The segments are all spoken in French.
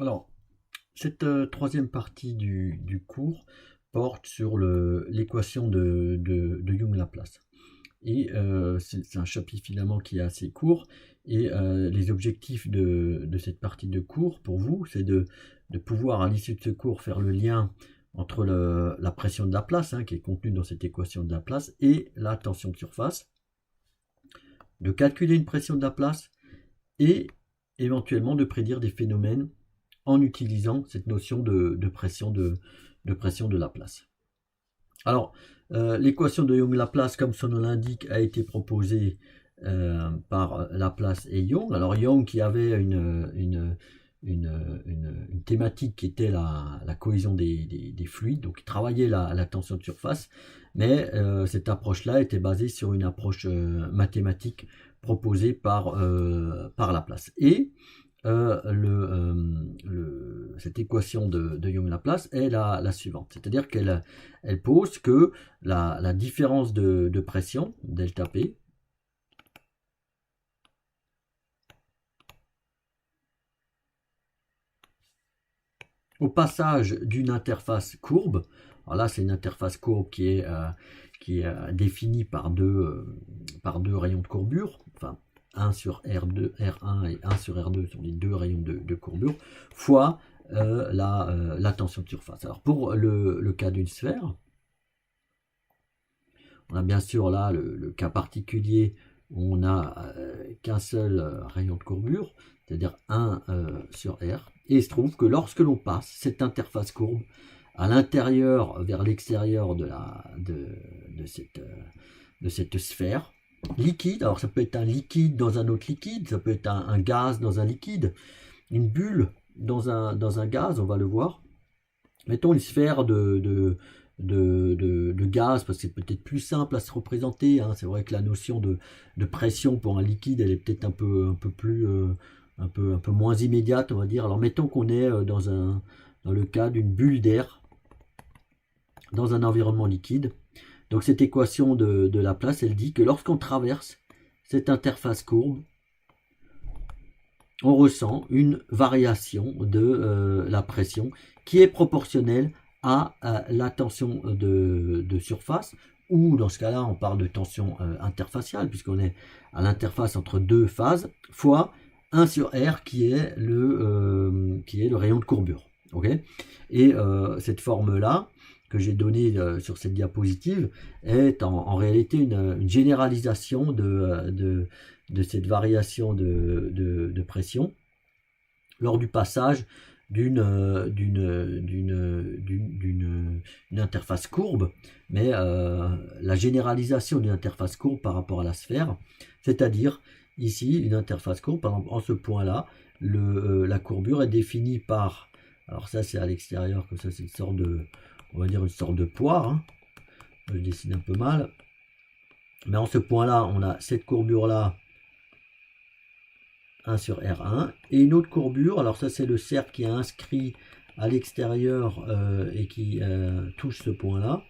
Alors, cette troisième partie du cours porte sur l'équation de Young-Laplace. Et c'est un chapitre finalement qui est assez court. Et les objectifs de cette partie de cours pour vous, c'est de pouvoir à l'issue de ce cours faire le lien entre la pression de Laplace, qui est contenue dans cette équation de Laplace, et la tension de surface, de calculer une pression de Laplace et éventuellement de prédire des phénomènes en utilisant cette notion de pression de Laplace. Alors, l'équation de Young-Laplace, comme son nom l'indique, a été proposée par Laplace et Young. Alors Young qui avait une thématique qui était la cohésion des fluides, donc il travaillait la tension de surface, mais cette approche-là était basée sur une approche mathématique proposée par Laplace. Et cette équation de Young-Laplace est la suivante, c'est-à-dire qu'elle pose que la différence de pression, delta P, au passage d'une interface courbe, alors là c'est une interface courbe qui est définie par deux rayons de courbure, enfin 1 sur R2, R1 et 1 sur R2 sont les deux rayons de courbure, fois la tension de surface. Alors pour le cas d'une sphère, on a bien sûr là le cas particulier où on n'a qu'un seul rayon de courbure, c'est-à-dire 1 sur R, et il se trouve que lorsque l'on passe cette interface courbe à l'intérieur vers l'extérieur de cette sphère liquide, alors ça peut être un liquide dans un autre liquide, ça peut être un gaz dans un liquide, une bulle dans un gaz, on va le voir. Mettons une sphère de gaz, parce que c'est peut-être plus simple à se représenter. C'est vrai que la notion de pression pour un liquide, elle est peut-être un peu plus, un peu moins immédiate, on va dire. Alors mettons qu'on est dans le cas d'une bulle d'air dans un environnement liquide. Donc cette équation de Laplace, elle dit que lorsqu'on traverse cette interface courbe, on ressent une variation de la pression qui est proportionnelle à la tension de surface, ou dans ce cas-là, on parle de tension interfaciale, puisqu'on est à l'interface entre deux phases, fois 1 sur R qui est le rayon de courbure. Okay, et cette forme-là, que j'ai donnée sur cette diapositive, est en réalité une généralisation de cette variation de pression lors du passage d'une interface courbe, mais la généralisation d'une interface courbe par rapport à la sphère, c'est-à-dire ici une interface courbe, par exemple en ce point-là, la courbure est définie par, alors ça c'est à l'extérieur, comme ça c'est une sorte de, on va dire une sorte de poire, je dessine un peu mal, mais en ce point-là, on a cette courbure-là, 1 sur R1, et une autre courbure, alors ça c'est le cercle qui est inscrit à l'extérieur et qui touche ce point-là,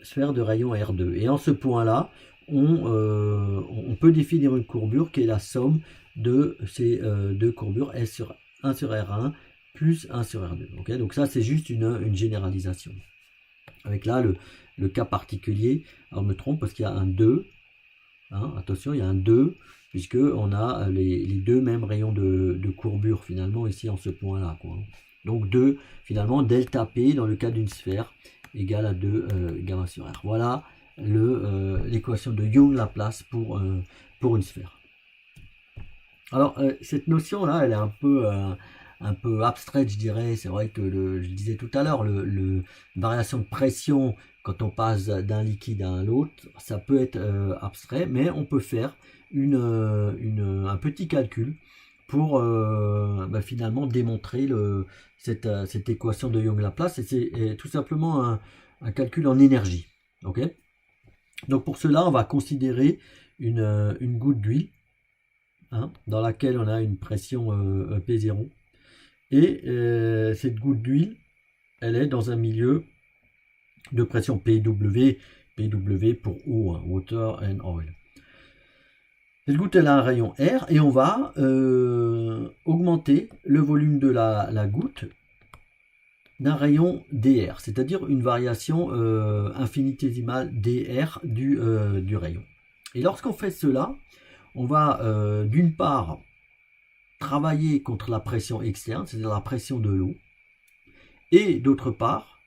sphère de rayon R2. Et en ce point-là, on peut définir une courbure qui est la somme de ces deux courbures, 1 sur R1 plus 1 sur R2. Okay, donc ça c'est juste une généralisation. Avec là le cas particulier, alors je me trompe parce qu'il y a un 2, attention, il y a un 2, puisqu'on a les deux mêmes rayons de courbure finalement ici en ce point-là. Donc 2, finalement, delta P dans le cas d'une sphère égale à 2 gamma sur R. Voilà l'équation de Young-Laplace pour une sphère. Alors cette notion-là, elle est un peu abstraite, je dirais. C'est vrai que je disais tout à l'heure, variation de pression quand on passe d'un liquide à l'autre, ça peut être abstrait, mais on peut faire un petit calcul pour finalement démontrer cette équation de Young-Laplace, et c'est tout simplement un calcul en énergie. Okay, donc pour cela, on va considérer une goutte d'huile, dans laquelle on a une pression P0, et cette goutte d'huile, elle est dans un milieu de pression PW pour eau, water and oil. Cette goutte elle a un rayon R et on va augmenter le volume de la goutte d'un rayon dr, c'est-à-dire une variation infinitésimale dr du rayon. Et lorsqu'on fait cela, on va d'une part travailler contre la pression externe, c'est-à-dire la pression de l'eau, et d'autre part,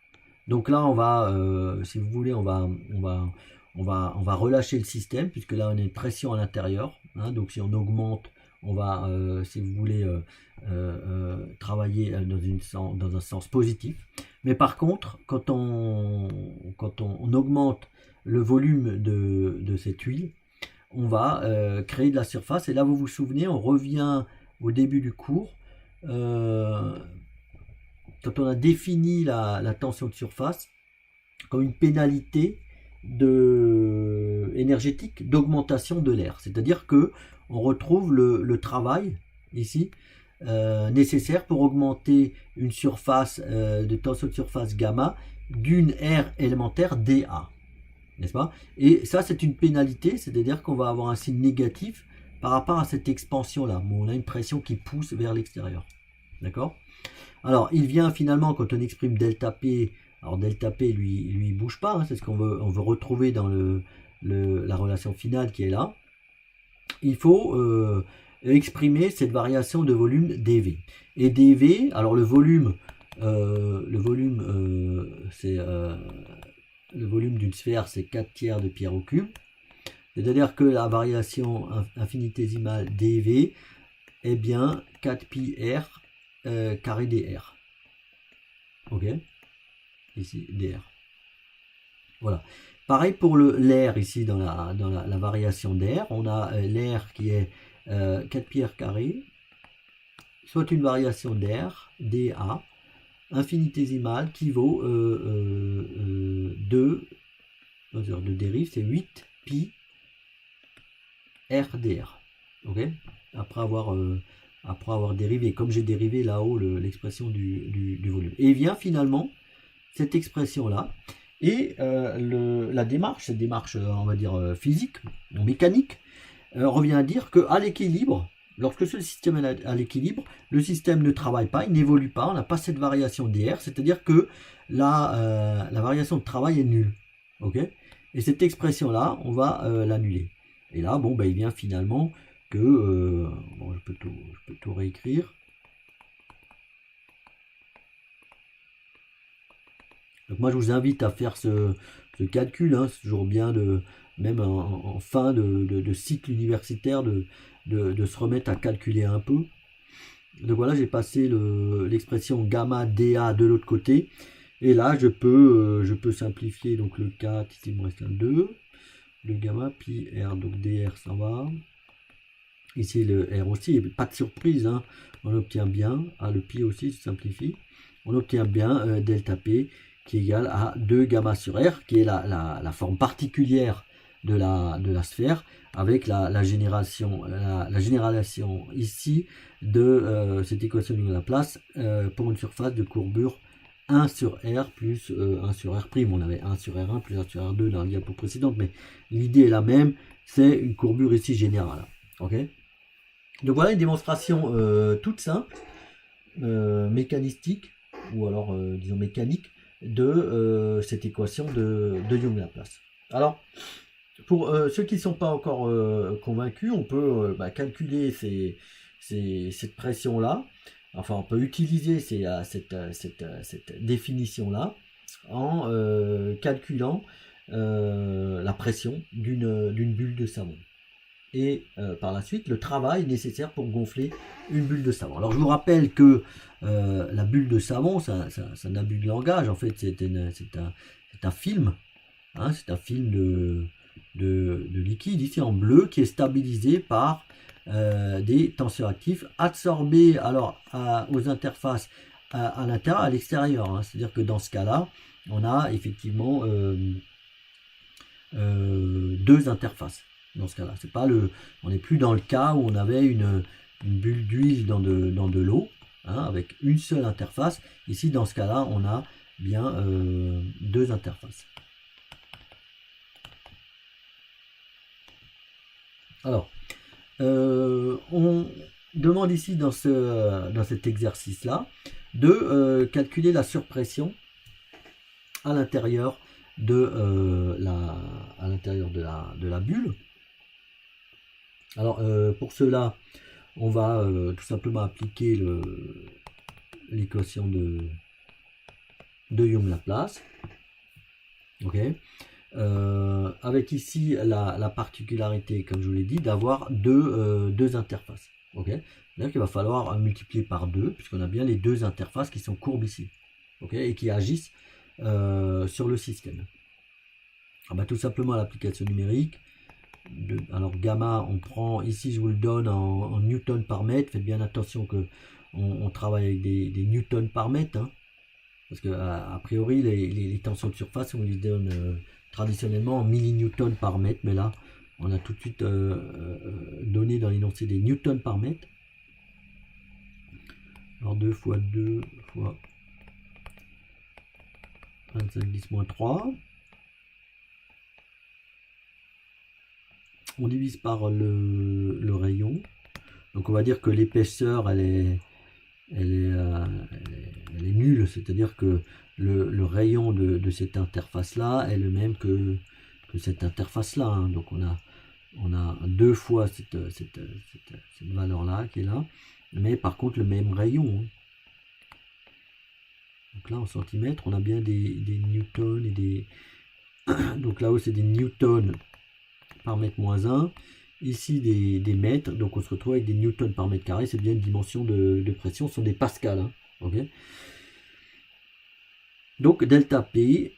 donc là on va, si vous voulez, on va relâcher le système, puisque là on a une pression à l'intérieur, hein, donc si on augmente, on va, si vous voulez, travailler dans un sens positif. Mais par contre, quand on augmente le volume de cette huile, on va créer de la surface. Et là, vous vous souvenez, on revient au début du cours. Quand on a défini la tension de surface comme une pénalité énergétique d'augmentation de l'air. C'est-à-dire que on retrouve le travail ici nécessaire pour augmenter une surface de tension de surface gamma d'une R élémentaire dA. N'est-ce pas? Et ça, c'est une pénalité, c'est-à-dire qu'on va avoir un signe négatif par rapport à cette expansion-là. Bon, on a une pression qui pousse vers l'extérieur. D'accord? Alors, il vient finalement, quand on exprime delta P, alors delta P, lui bouge pas, hein, c'est ce qu'on veut, on veut retrouver dans la relation finale qui est là. Il faut exprimer cette variation de volume dV. Et dV, alors le volume c'est le volume d'une sphère, c'est 4 tiers de pierre au cube. C'est-à-dire que la variation infinitésimale dV est bien 4 pi r carré dr. Ok? Ici, dr. Voilà. Pareil pour l'air ici dans la variation d'air. On a l'air qui est 4 pi r carré, soit une variation d'air, dA, infinitésimale, qui vaut 2 de dérive, c'est 8 pi r dr. Ok? Après avoir dérivé, comme j'ai dérivé là-haut l'expression du volume. Et il vient finalement cette expression-là. Et la démarche, cette démarche, on va dire, physique, mécanique, revient à dire qu'à l'équilibre, lorsque ce système est à l'équilibre, le système ne travaille pas, il n'évolue pas, on n'a pas cette variation dr, c'est-à-dire que la variation de travail est nulle. Okay, et cette expression-là, on va l'annuler. Et là, bon, il vient finalement que... bon, je peux tout réécrire. Donc moi, je vous invite à faire ce calcul. Hein, c'est toujours bien, même en fin de cycle universitaire, de se remettre à calculer un peu. Donc voilà, j'ai passé l'expression gamma dA de l'autre côté. Et là, je peux simplifier donc le 4, ici il me reste un 2. Le gamma, pi R, donc dr s'en va. Ici le R aussi, pas de surprise, hein, on obtient bien, le pi aussi se simplifie, on obtient bien delta P qui est égal à 2 gamma sur R, qui est la forme particulière de la sphère, avec la généralisation ici de cette équation de Laplace pour une surface de courbure 1 sur R plus 1 sur R'. On avait 1 sur R1 plus 1 sur R2 dans la diapo précédente, mais l'idée est la même, c'est une courbure ici générale. Ok? Donc voilà une démonstration toute simple, mécanistique, ou alors disons mécanique, de cette équation de Young-Laplace. Alors, pour ceux qui ne sont pas encore convaincus, on peut calculer cette pression-là, enfin on peut utiliser cette définition-là en calculant la pression d'une bulle de savon. Et par la suite le travail nécessaire pour gonfler une bulle de savon. Alors je vous rappelle que la bulle de savon, c'est un abus de langage, en fait c'est un film, hein, c'est un film de liquide ici en bleu qui est stabilisé par des tensioactifs absorbés alors aux interfaces à l'intérieur, à l'extérieur, hein. C'est-à-dire que dans ce cas-là, on a effectivement deux interfaces. Dans ce cas-là, c'est pas on n'est plus dans le cas où on avait une bulle d'huile dans de l'eau, hein, avec une seule interface. Ici, dans ce cas-là, on a bien deux interfaces. Alors, On demande ici dans cet exercice-là de calculer la surpression à l'intérieur de la bulle. Alors pour cela, on va tout simplement appliquer l'équation de Young-Laplace. Ok. Avec ici la particularité, comme je vous l'ai dit, d'avoir deux interfaces. Ok. C'est-à-dire qu'il va falloir multiplier par 2, puisqu'on a bien les deux interfaces qui sont courbes ici, ok, et qui agissent sur le système. Ah bah, tout simplement l'application numérique. Alors gamma, on prend, ici je vous le donne en newton par mètre. Faites bien attention que on travaille avec des newtons par mètre, hein, parce que a priori les tensions de surface, on les donne traditionnellement en millinewtons par mètre, mais là on a tout de suite donné dans l'énoncé des newtons par mètre. Alors 2 fois 2 fois 25 10 moins 3. On divise par le rayon. Donc on va dire que l'épaisseur elle est nulle, c'est-à-dire que le rayon de cette interface là est le même que cette interface là, hein. Donc on a deux fois cette valeur là qui est là, mais par contre le même rayon, hein. Donc là en centimètres on a bien des newtons et des donc là-haut c'est des newtons par mètre moins 1, ici des mètres, donc on se retrouve avec des newtons par mètre carré. C'est bien une dimension de pression, ce sont des pascals, hein, okay. Donc delta P,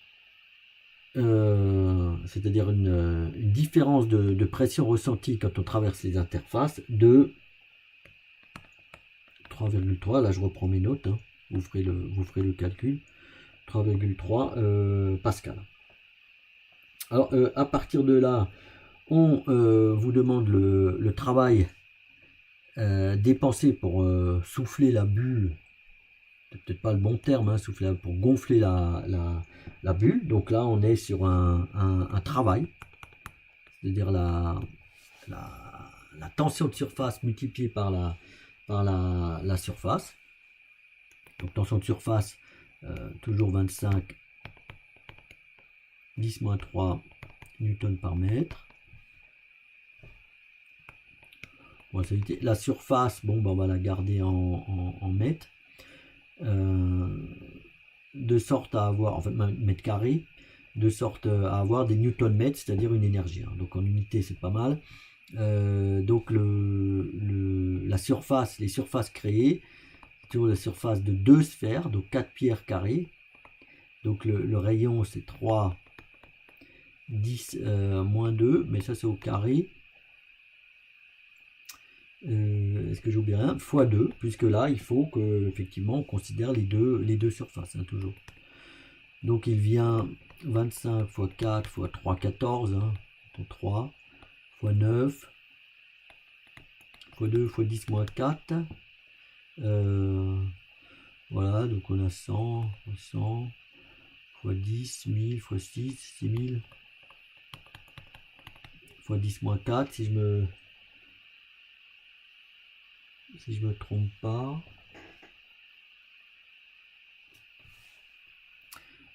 c'est-à-dire une différence de pression ressentie quand on traverse les interfaces de 3,3, là je reprends mes notes, hein, vous ferez le calcul, 3,3 pascal. Alors à partir de là, on vous demande le travail dépensé pour souffler la bulle. C'est peut-être pas le bon terme, hein, souffler, pour gonfler la bulle. Donc là, on est sur un travail, c'est-à-dire la tension de surface multipliée par la surface. Donc tension de surface, toujours 25 10-3 newtons par mètre. La surface, bon, on va la garder en mètres, de sorte à avoir, en fait, mètre carré, de sorte à avoir des newton mètres, c'est-à-dire une énergie, hein. Donc en unité, c'est pas mal. Donc la surface, les surfaces créées, sur la surface de deux sphères, donc 4 pierres carrées. Donc le rayon, c'est 3, 10, moins 2, mais ça c'est au carré. Est-ce que j'oublie rien? Fois 2, puisque là il faut que effectivement on considère les deux surfaces, hein, toujours. Donc il vient 25 fois 4 fois 3, 14, hein, 3 fois 9 fois 2 fois 10 moins 4. Voilà, donc on a 100 fois 10, 1000 fois 6, 6000 fois 10 moins 4, si je me trompe pas.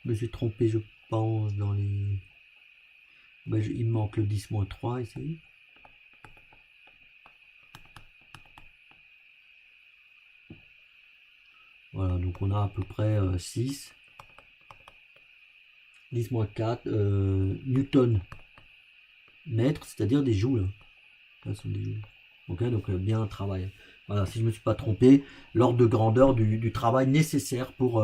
Je me suis trompé, je pense, dans les... Ben, il me manque le 10 moins 3 ici. Voilà, donc on a à peu près 6. 10 moins 4 newton mètre, c'est-à-dire des joules. Ça sont des joules. Ok, donc bien un travail. Voilà, si je ne me suis pas trompé, l'ordre de grandeur du travail nécessaire pour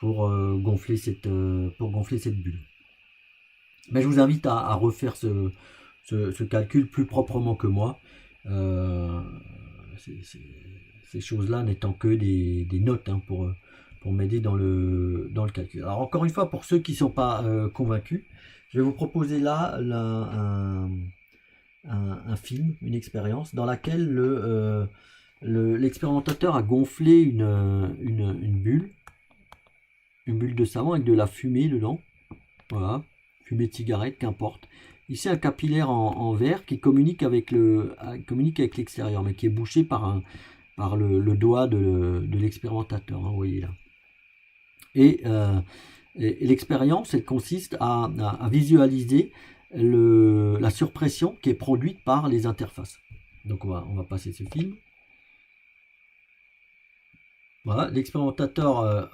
gonfler cette bulle. Mais je vous invite à refaire ce calcul plus proprement que moi. Ces choses-là n'étant que des notes, hein, pour m'aider dans le calcul. Alors encore une fois, pour ceux qui ne sont pas convaincus, je vais vous proposer là un film, une expérience dans laquelle l'expérimentateur a gonflé une bulle de savon avec de la fumée dedans. Voilà, fumée de cigarette, qu'importe. ici un capillaire en verre qui communique avec l'extérieur, mais qui est bouché par le doigt de l'expérimentateur, hein, vous voyez là. Et, l'expérience, elle consiste à visualiser la surpression qui est produite par les interfaces. Donc on va passer ce film. Voilà, l'expérimentateur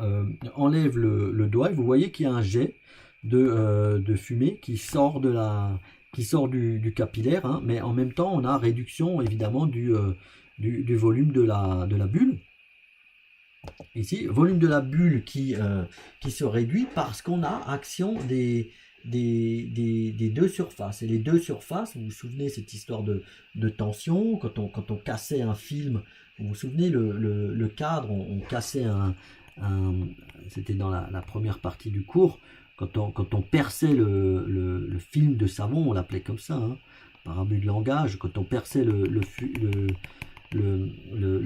enlève le doigt et vous voyez qu'il y a un jet de fumée qui sort du capillaire, hein, mais en même temps on a réduction évidemment du volume de la bulle. Ici, volume de la bulle qui se réduit parce qu'on a action des deux surfaces. Et les deux surfaces, vous vous souvenez cette histoire de tension, quand on cassait un film, vous vous souvenez le cadre, on cassait c'était dans la première partie du cours, quand on perçait le film de savon, on l'appelait comme ça, hein, par abus de langage, quand on perçait le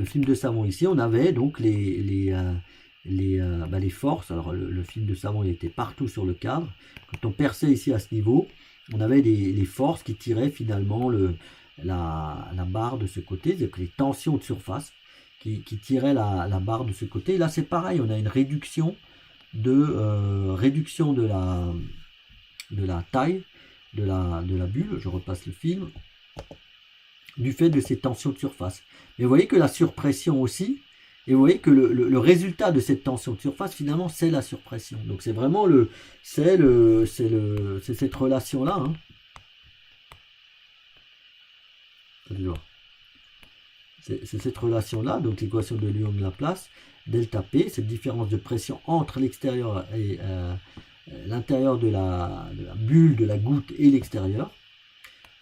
film de savon ici, on avait donc les forces. Alors le film de savon il était partout sur le cadre. Quand on perçait ici à ce niveau, on avait les forces qui tiraient finalement la barre de ce côté, donc les tensions de surface qui tiraient la barre de ce côté. Et là c'est pareil, on a une réduction de la taille de la bulle. Je repasse le film, du fait de ces tensions de surface. Mais vous voyez que la surpression aussi, et vous voyez que le résultat de cette tension de surface, finalement, c'est la surpression. Donc c'est vraiment c'est cette relation-là. Hein. C'est cette relation-là, donc l'équation de Lyon de Laplace, delta P, cette différence de pression entre l'extérieur et l'intérieur de la bulle, de la goutte et l'extérieur,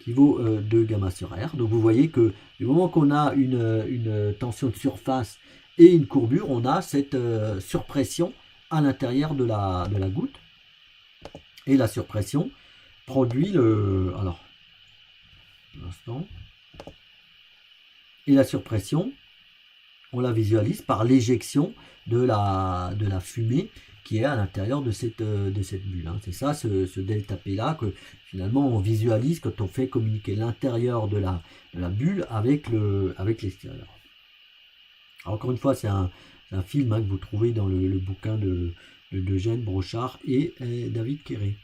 qui vaut 2 gamma sur R. Donc vous voyez que du moment qu'on a une tension de surface et une courbure, on a cette surpression à l'intérieur de la goutte. Et la surpression produit alors, un instant. Et la surpression, on la visualise par l'éjection de la fumée qui est à l'intérieur de cette bulle. Hein. C'est ça, ce delta P là, que finalement on visualise quand on fait communiquer l'intérieur de la bulle avec l'extérieur. Encore une fois, c'est un film, hein, que vous trouvez dans le bouquin d'Eugène Brochard et David Quéré.